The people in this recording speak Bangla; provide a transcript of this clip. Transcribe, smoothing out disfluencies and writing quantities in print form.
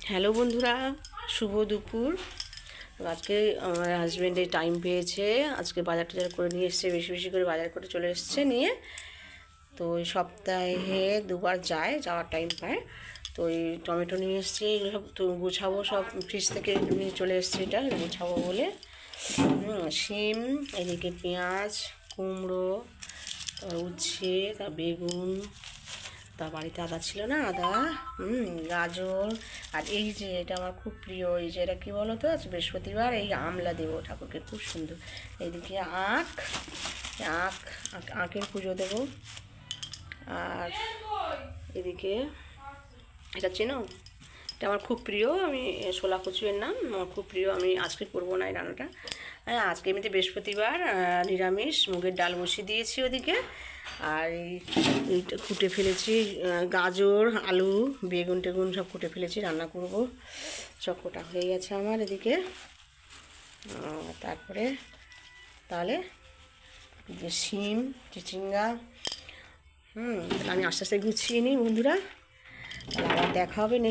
হ্যালো বন্ধুরা, শুভ দুপুর। আজকে আমার হাজব্যান্ডে টাইম পেয়েছে, আজকে বাজার টাজার করে নিয়ে এসছে, বেশি বেশি করে বাজার করে চলে এসছে নিয়ে। তো ওই সপ্তাহে দুবার যাওয়ার টাইম পায়। তো ওই টমেটো নিয়ে এসছে, এগুলো সব তো গুছাবো, সব ফ্রিজ থেকে নিয়ে চলে এসছে, এটা গুছাবো বলে। শিম, এদিকে পেঁয়াজ, কুমড়ো, তারপর উচ্ছে, তার বেগুন, তা বাড়িতে আদা ছিল না, আদা, গাজর। আর এই যে এটা আমার খুব প্রিয়, এই যে এটা কী বলো তো, আজ বৃহস্পতিবার, এই আমলা দেবো ঠাকুরকে, খুব সুন্দর। এইদিকে আখ, আখ, আখের পুজো দেবো। আর এদিকে এটা চেনো, এটা আমার খুব প্রিয়, আমি ছোলা কচুয়ের নাম, আমার খুব প্রিয়। আমি আজকে করবো না এই রান্নাটা। হ্যাঁ, আজকে এমনিতে বৃহস্পতিবার, নিরামিষ, মুগের ডাল বসিয়ে দিয়েছি ওদিকে। আর এইটা কুটে ফেলেছি, গাজর, আলু, বেগুন টেগুন সব কুটে ফেলেছি, রান্না করব। চকোটা হয়ে গেছে আমার এদিকে। তারপরে তাহলে যে শিম, চিচিঙ্গা, আমি আস্তে আস্তে গুছিয়ে নিই বন্ধুরা। তাহলে আবার দেখা হবে